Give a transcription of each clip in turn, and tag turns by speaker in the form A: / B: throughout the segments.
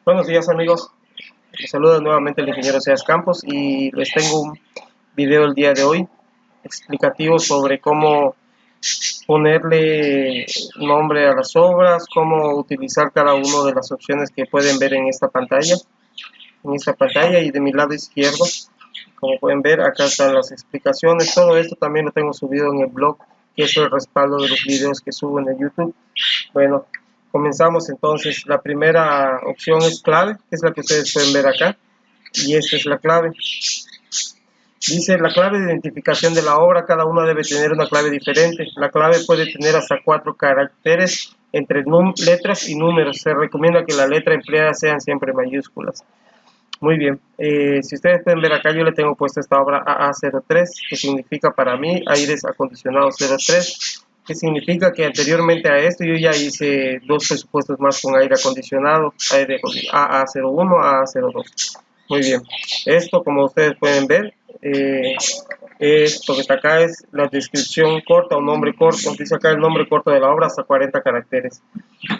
A: Buenos días amigos, les saluda nuevamente el ingeniero Seas Campos y les tengo un video el día de hoy explicativo sobre cómo ponerle nombre a las obras, cómo utilizar cada una de las opciones que pueden ver en esta pantalla y de mi lado izquierdo, como pueden ver acá están las explicaciones. Todo esto también lo tengo subido en el blog, que es el respaldo de los videos que subo en el YouTube. Bueno, comenzamos entonces. La primera opción es clave, que es la que ustedes pueden ver acá, y esta es la clave. Dice la clave de identificación de la obra, cada una debe tener una clave diferente. La clave puede tener hasta 4 caracteres entre letras y números. Se recomienda que la letra empleada sean siempre mayúsculas. Muy bien, si ustedes pueden ver acá, yo le tengo puesto esta obra AA03, que significa para mí aires acondicionados 03, que significa que anteriormente a esto yo ya hice dos presupuestos más con aire acondicionado, AA01, AA02. Muy bien, esto como ustedes pueden ver, esto que está acá es la descripción corta o nombre corto. Dice acá el nombre corto de la obra hasta 40 caracteres.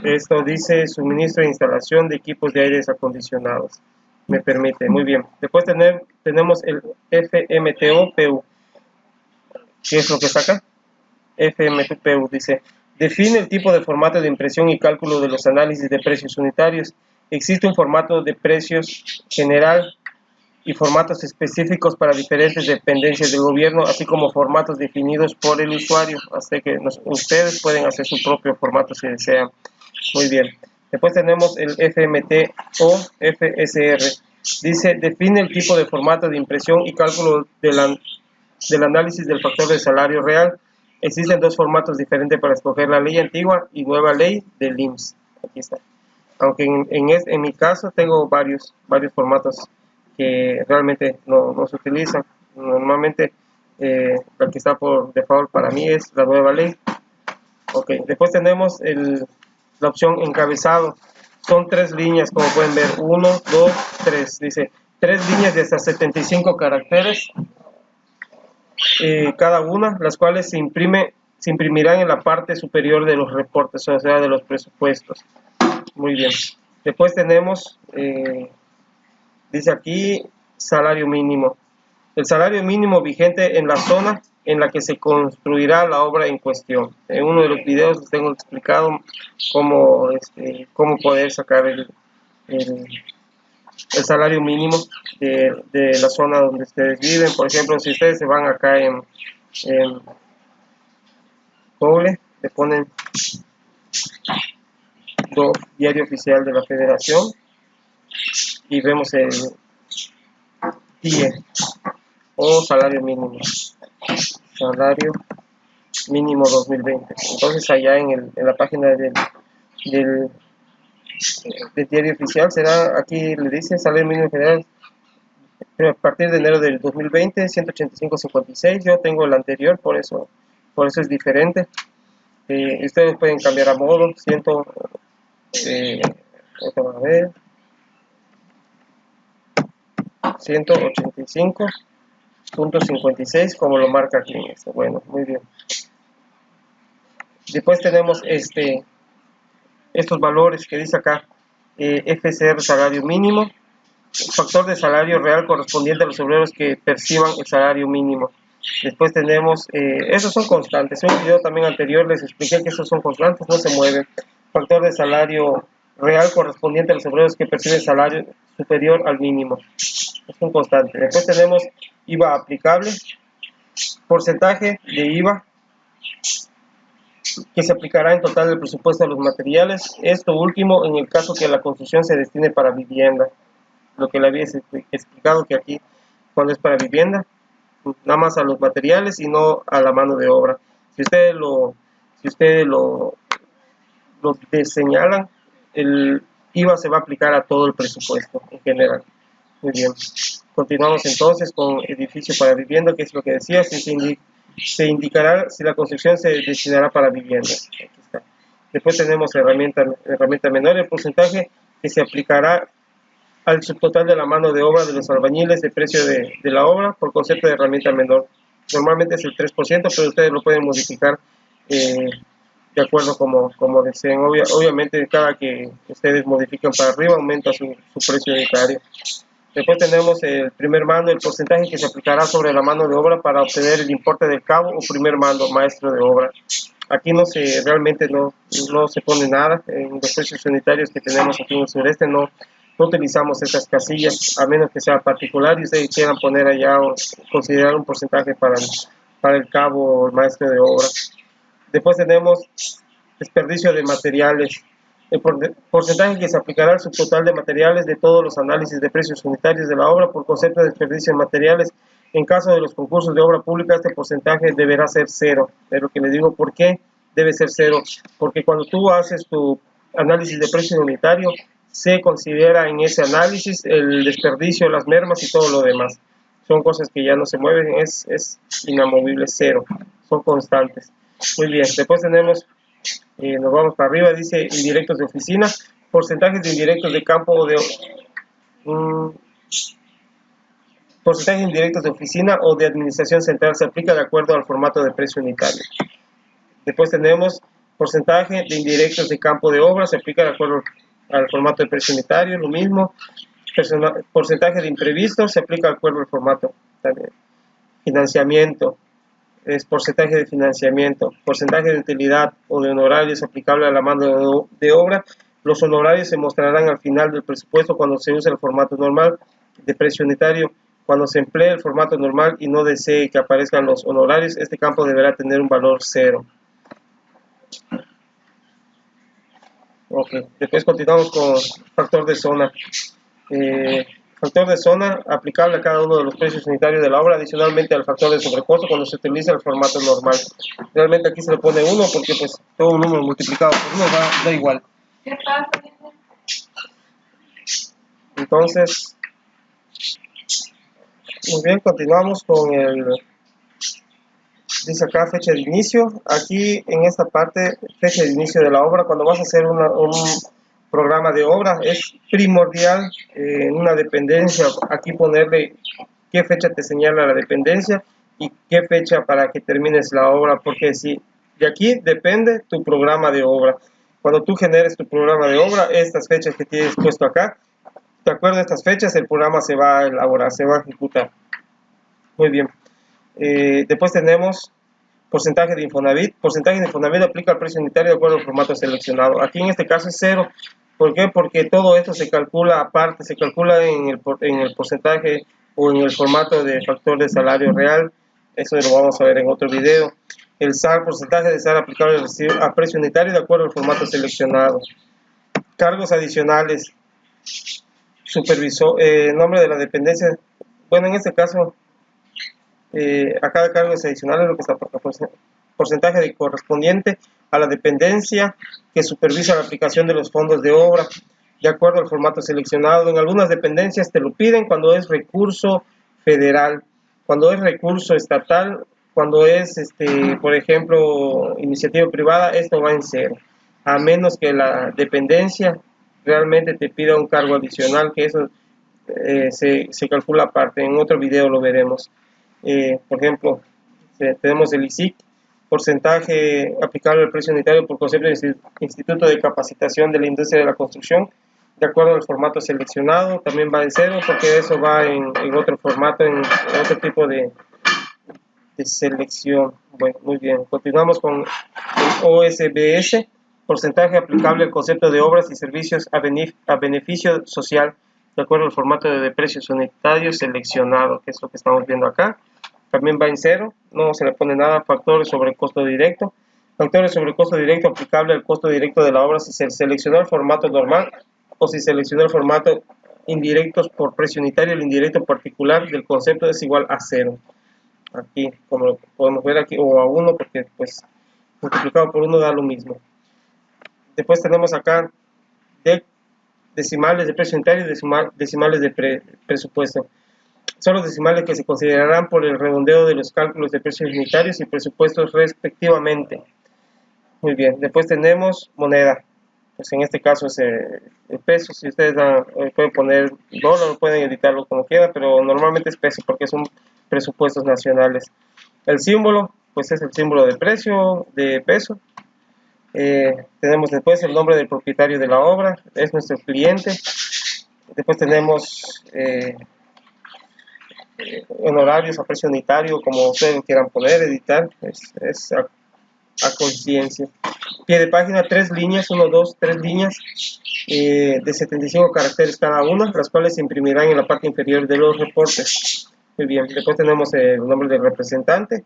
A: Esto dice suministro e instalación de equipos de aires acondicionados. Me permite, muy bien. Después tenemos el FMTO-PU. ¿Qué es lo que está acá? FMTO-PU dice, define el tipo de formato de impresión y cálculo de los análisis de precios unitarios. Existe un formato de precios general y formatos específicos para diferentes dependencias del gobierno, así como formatos definidos por el usuario, así que ustedes pueden hacer su propio formato si desean. Muy bien. Después tenemos el FMT o FSR. Dice, define el tipo de formato de impresión y cálculo del análisis del factor de salario real. Existen dos formatos diferentes para escoger la ley antigua y nueva ley del IMSS. Aquí está. Aunque en mi caso tengo varios formatos que realmente no se utilizan. Normalmente el que está por default para mí es la nueva ley. Ok, después tenemos la opción encabezado. Son 3 líneas, como pueden ver, 1, 2, 3. Dice 3 líneas de hasta 75 caracteres, cada una, las cuales se imprimirán en la parte superior de los reportes, o sea, de los presupuestos. Muy bien. Después tenemos, dice aquí, salario mínimo. El salario mínimo vigente en la zona en la que se construirá la obra en cuestión. En uno de los videos les tengo explicado cómo poder sacar el salario mínimo de la zona donde ustedes viven. Por ejemplo, si ustedes se van acá en Google, le ponen Diario Oficial de la Federación y vemos el DIE o salario mínimo 2020. Entonces allá en la página del Diario Oficial será, aquí le dice salario mínimo general a partir de enero del 2020, 185.56. Yo tengo el anterior, por eso es diferente. Ustedes pueden cambiar a modo 185.56, como lo marca aquí en esto. Bueno, muy bien. Después tenemos estos valores que dice acá, FCR salario mínimo, factor de salario real correspondiente a los obreros que perciban el salario mínimo. Después tenemos, esos son constantes. En un video también anterior les expliqué que esos son constantes, no se mueven. Factor de salario real correspondiente a los obreros que perciben salario superior al mínimo. Es un constante. Después tenemos IVA aplicable, porcentaje de IVA que se aplicará en total del presupuesto de los materiales. Esto último en el caso que la construcción se destine para vivienda. Lo que le había explicado, que aquí cuando es para vivienda, nada más a los materiales y no a la mano de obra. Si ustedes lo señalan, el IVA se va a aplicar a todo el presupuesto en general. Muy bien. Continuamos entonces con edificio para vivienda, que es lo que decía. Se indicará si la construcción se destinará para vivienda. Aquí está. Después tenemos herramienta menor, el porcentaje que se aplicará al subtotal de la mano de obra de los albañiles de precio de la obra por concepto de herramienta menor. Normalmente es el 3%, pero ustedes lo pueden modificar de acuerdo como deseen. Obviamente cada que ustedes modifican para arriba aumenta su precio unitario. Después tenemos el primer mando, el porcentaje que se aplicará sobre la mano de obra para obtener el importe del cabo o primer mando, maestro de obra. Aquí realmente no se pone nada. En los precios unitarios que tenemos aquí en el sureste no utilizamos estas casillas, a menos que sea particular y ustedes quieran poner allá o considerar un porcentaje para el cabo o el maestro de obra. Después tenemos desperdicio de materiales. El porcentaje que se aplicará al subtotal de materiales de todos los análisis de precios unitarios de la obra por concepto de desperdicio de materiales. En caso de los concursos de obra pública, este porcentaje deberá ser cero. Pero que le digo por qué debe ser cero. Porque cuando tú haces tu análisis de precio unitario, se considera en ese análisis el desperdicio, las mermas y todo lo demás. Son cosas que ya no se mueven, es inamovible, cero. Son constantes. Muy bien, después tenemos, nos vamos para arriba, dice indirectos de oficina, porcentajes de indirectos de campo o de porcentajes indirectos de oficina o de administración central se aplica de acuerdo al formato de precio unitario. Después tenemos porcentaje de indirectos de campo de obra, se aplica de acuerdo al formato de precio unitario, lo mismo. Porcentaje de imprevistos se aplica de acuerdo al formato también. Financiamiento es porcentaje de financiamiento. Porcentaje de utilidad o de honorarios aplicable a la mano de obra. Los honorarios se mostrarán al final del presupuesto cuando se use el formato normal de precio unitario. Cuando se emplee el formato normal y no desee que aparezcan los honorarios, este campo deberá tener un valor cero. Ok, después continuamos con factor de zona. Factor de zona aplicable a cada uno de los precios unitarios de la obra, adicionalmente al factor de sobrecosto cuando se utiliza el formato normal. Realmente aquí se le pone 1 porque pues todo un número multiplicado por 1 da igual.
B: ¿Qué pasa?
A: Entonces, muy bien, continuamos con dice acá fecha de inicio. Aquí en esta parte, fecha de inicio de la obra, cuando vas a hacer un programa de obra, es primordial en una dependencia, aquí ponerle qué fecha te señala la dependencia y qué fecha para que termines la obra, porque si de aquí depende tu programa de obra. Cuando tú generes tu programa de obra, estas fechas que tienes puesto acá, de acuerdo a estas fechas, el programa se va a elaborar, se va a ejecutar. Muy bien. Después tenemos porcentaje de Infonavit. Porcentaje de Infonavit aplica al precio unitario de acuerdo al formato seleccionado. Aquí en este caso es 0. ¿Por qué? Porque todo esto se calcula aparte, se calcula en el porcentaje o en el formato de factor de salario real. Eso lo vamos a ver en otro video. El SAR, porcentaje de SAR aplicable a precio unitario de acuerdo al formato seleccionado. Cargos adicionales. Supervisor, nombre de la dependencia. Bueno, en este caso, a cada cargo adicional es lo que está porcentaje de correspondiente a la dependencia que supervisa la aplicación de los fondos de obra de acuerdo al formato seleccionado. En algunas dependencias te lo piden cuando es recurso federal, cuando es recurso estatal, cuando es, por ejemplo, iniciativa privada, esto va en 0, a menos que la dependencia realmente te pida un cargo adicional, que eso se calcula aparte. En otro video lo veremos. Por ejemplo, tenemos el ISIC, porcentaje aplicable al precio unitario por concepto de Instituto de Capacitación de la Industria de la Construcción, de acuerdo al formato seleccionado, también va en 0 porque eso va en otro formato, en otro tipo de selección. Bueno, muy bien, continuamos con el OSBS, porcentaje aplicable al concepto de obras y servicios a beneficio social, de acuerdo al formato de precios unitarios seleccionado, que es lo que estamos viendo acá. También va en 0, no se le pone nada. Factores sobre costo directo. Factores sobre costo directo aplicable al costo directo de la obra si se seleccionó el formato normal o si seleccionó el formato indirectos por precio unitario. El indirecto particular del concepto es igual a 0. Aquí, como lo podemos ver aquí, o a 1, porque pues multiplicado por 1 da lo mismo. Después tenemos acá decimales de precio unitario y decimales de presupuesto. Son los decimales que se considerarán por el redondeo de los cálculos de precios unitarios y presupuestos respectivamente. Muy bien, después tenemos moneda. Pues en este caso es el peso. Si ustedes pueden poner dólar, pueden editarlo como quieran, pero normalmente es peso porque son presupuestos nacionales. El símbolo, pues es el símbolo de precio, de peso. Tenemos después el nombre del propietario de la obra, es nuestro cliente. Después tenemos honorarios a precio unitario, como ustedes quieran poner, editar, es a conciencia. Pie de página, 3 líneas, 1, 2, 3 líneas de 75 caracteres cada una, las cuales se imprimirán en la parte inferior de los reportes. Muy bien, después tenemos el nombre del representante,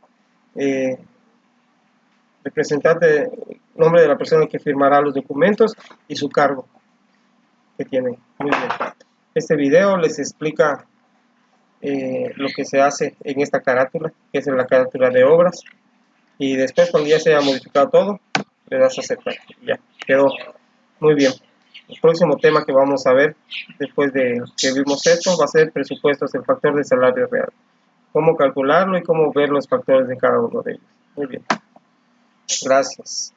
A: nombre de la persona que firmará los documentos y su cargo que tiene. Muy bien. Este video les explica lo que se hace en esta carátula, que es la carátula de obras, y después cuando ya se haya modificado todo, le das a aceptar. Ya, quedó. Muy bien. El próximo tema que vamos a ver después de que vimos esto va a ser presupuestos, el factor de salario real. Cómo calcularlo y cómo ver los factores de cada uno de ellos. Muy bien. Gracias.